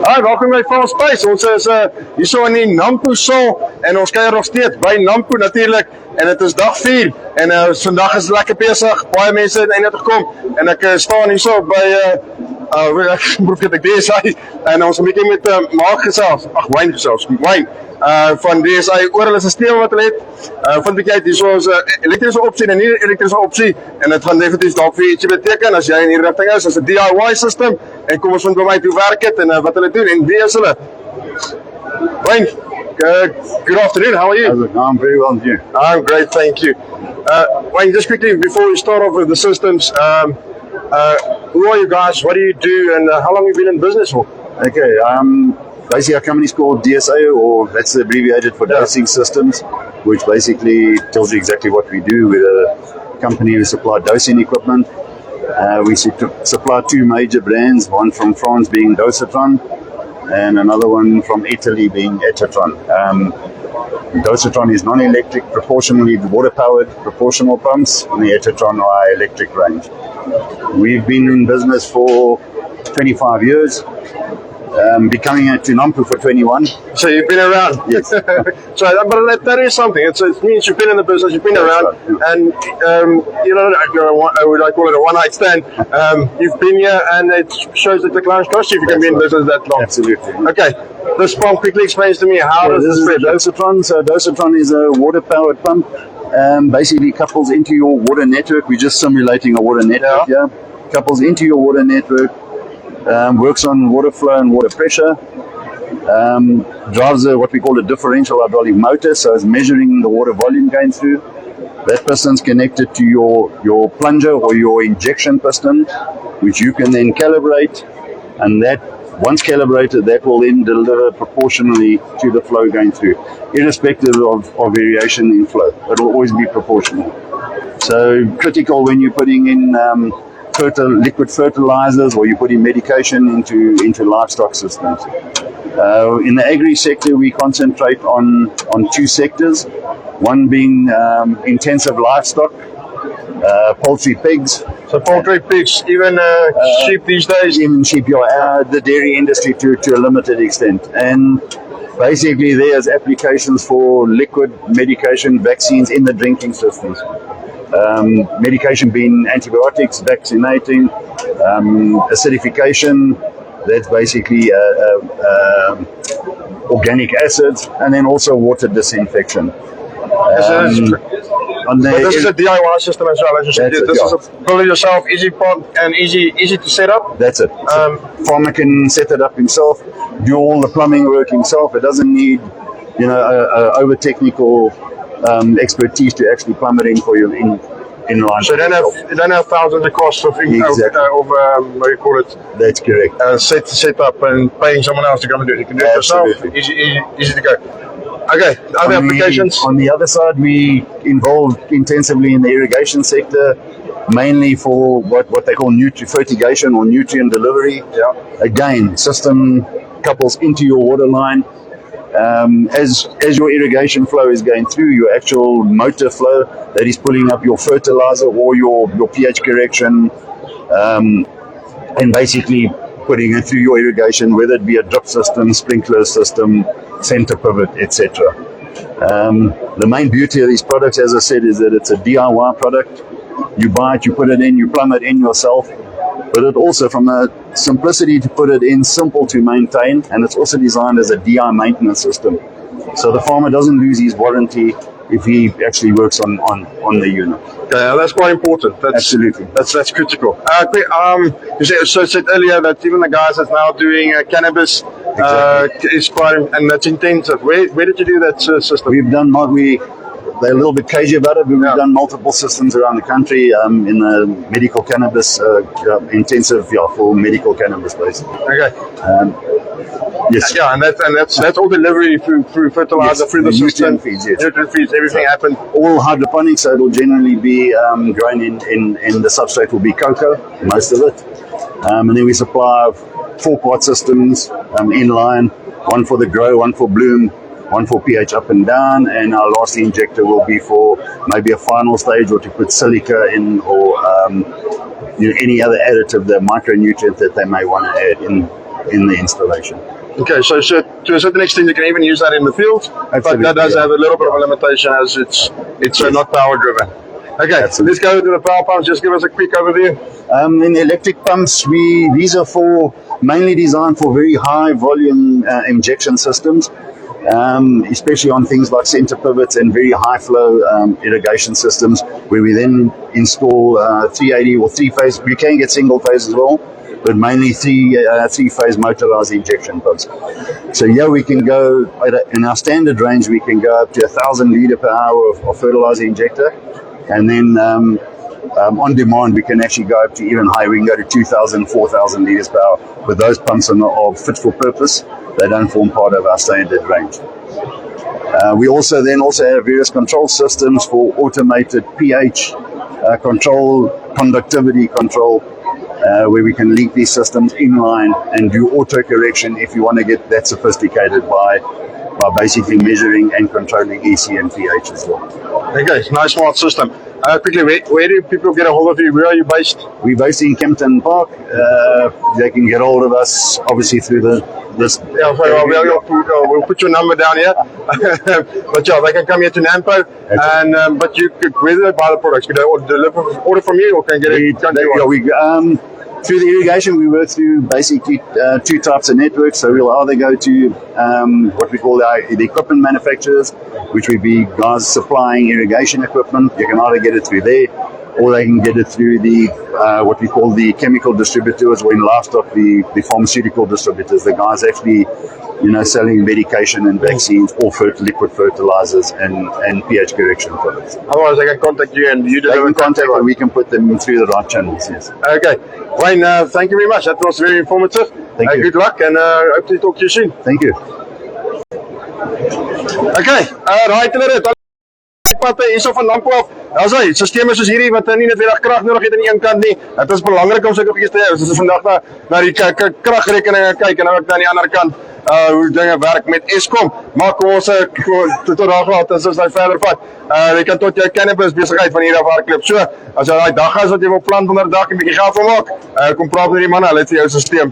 Hi, welkom by Farmspace. Ons is hier so in die Nampo en ons kuier nog steeds by Nampo natuurlik. En dit is dag 4 en vandag is lekker besig. Baie mense het eintlik gekom en ek staan hier so by ek probeer ek DSA en ons 'n bietjie met Maak gesels. Ag, wyn gesels. Wyn van DSA oor hulle sisteme wat hulle het. Vind 'n bietjie uit hier so is 'n elektriese opsie en 'n nie-elektriese opsie en dit gaan definitief dalk vir ietsie beteken as jy in hierdie rigting is as 'n DIY system. En kom ons vind by my hoe werk dit en wat hulle doen en wie is hulle? Wayne, good afternoon, how are you? I'm very well, and you? I'm great, thank you. Wayne, just quickly, before we start off with the systems, who are you guys, what do you do, and how long have you been in business for? Okay, basically our company's called DSA, or that's abbreviated for Dosing Systems, which basically tells you exactly what we do. We're a company who supply dosing equipment. We supply 2 major brands, one from France being Dosatron, and another one from Italy being Etatron. Dosatron is non-electric, proportionally water-powered proportional pumps, and the Etatron are electric range. We've been in business for 25 years, becoming to Nampo for 21. So you've been around. Yes. So, but that is something. It means you've been in the business, you've been around, right, yeah. And I would call it a one-night stand. You've been here, and it shows that the clients trust you if you can be in business that long. Absolutely. Okay, this pump quickly explains to me how does this is work. the Dosatron. So Dosatron is a water-powered pump. Basically couples into your water network. We're just simulating a water network here. Couples into your water network. Works on water flow and water pressure. Drives what we call a differential hydraulic motor, so it's measuring the water volume going through. That piston's connected to your plunger or your injection piston, which you can then calibrate, and that once calibrated, that will then deliver proportionally to the flow going through, irrespective of variation in flow. It will always be proportional. So critical when you're putting in liquid fertilizers or you put in medication into livestock systems. In the agri sector, we concentrate on 2 sectors. One being intensive livestock, poultry, pigs. So poultry, pigs, even sheep these days? Even sheep, the dairy industry to a limited extent. And basically there's applications for liquid medication, vaccines in the drinking systems. Medication being antibiotics, vaccinating, acidification, that's basically organic acids, and then also water disinfection. This is a DIY system as well. This is a build it yourself, easy pump and easy to set up. That's it. Farmer can set it up himself, do all the plumbing work himself. It doesn't need, over technical expertise to actually plumb it in for you in line. So you don't have thousands of costs of what do you call it? That's correct. Set up and paying someone else to come and do it. You can do it yourself. Easy to go. Okay, other applications? On the other side, we involved intensively in the irrigation sector, mainly for what they call fertigation or nutrient delivery. Yeah. Again, system couples into your water line. As your irrigation flow is going through, your actual motor flow that is pulling up your fertilizer or your pH correction, and basically putting it through your irrigation, whether it be a drip system, sprinkler system, center pivot, etc. The main beauty of these products, as I said, is that it's a DIY product. You buy it, you put it in, you plumb it in yourself. But it also, from a simplicity to put it in, simple to maintain, and it's also designed as a DI maintenance system. So the farmer doesn't lose his warranty if he actually works on the unit. Okay, that's quite important. Absolutely. That's critical. You said earlier that even the guys that's now doing cannabis is quite, and that's intensive. Where did you do that system? We've done they're a little bit cagey about it, but we've done multiple systems around the country in the medical cannabis intensive for medical cannabis space. Okay. Yes. Yeah, and that's all delivery through fertilizer, through the system. Nutrient feeds, everything happened. All hydroponics, so it'll generally be grown in the substrate will be cocoa, most of it. And then we supply 4-part systems in line, one for the grow, one for bloom, one for pH up and down, and our last injector will be for maybe a final stage or to put silica in or any other additive, the micronutrient that they may want to add in in the installation. Okay, so to a certain extent you can even use that in the field, Absolutely, but that does yeah. have a little bit of a limitation as it's not power driven. Okay, Absolutely. let's go to the power pumps. Just give us a quick overview. In the electric pumps, these are mainly designed for very high volume injection systems, especially on things like center pivots and very high flow irrigation systems, where we then install 380 or three-phase. We can get single phase as well, but mainly three-phase motorized injection pumps. So yeah, we can go, in our standard range, we can go up to 1,000 litre per hour of fertilizer injector. And then on demand, we can actually go up to even higher. We can go to 2,000, 4,000 litres per hour. But those pumps are fit for purpose. They don't form part of our standard range. We also have various control systems for automated pH control, conductivity control, where we can link these systems inline and do auto correction if you want to get that sophisticated by basically measuring and controlling EC and pH as well. Okay, nice smart system. Quickly, where do people get a hold of you? Where are you based? We're based in Kempton Park. They can get hold of us obviously through this. Yeah, we'll put your number down here. But yeah, they can come here to Nampo, and but you could whether they buy the products, could they order from you or can get it? Through the irrigation, we work through basically two types of networks. So we'll either go to what we call the equipment manufacturers, which would be guys supplying irrigation equipment. You can either get it through there, or they can get it through the what we call the chemical distributors, or in livestock, the pharmaceutical distributors. The guys actually, selling medication and vaccines, or liquid fertilizers and pH correction products. Otherwise, they can contact you and you They deliver can contact and we can put them through the right channels. Yes. Okay, Wayne, thank you very much. That was very informative. Thank you. Good luck, and hope to talk to you soon. Thank you. Okay, right hulle padte hierso van Nampo af. Daar's hy, sisteme soos hierdie wat nie net weer krag nodig het aan die een kant nie. Dit is belangrik om sulke goedjies te hê. Ons is vandag na die kragrekeninge kyk en nou ook aan die ander kant hoe dinge werk met Eskom. Maar kom ons tot daar gehad as ons nou verder vat. Jy kan tot jou cannabis besigheid van hier af hardloop. So, as jy daai dag is wat jy wil plant onder dak en 'n bietjie geld van maak, kom praat met die manne, hulle het vir jou 'n stelsel.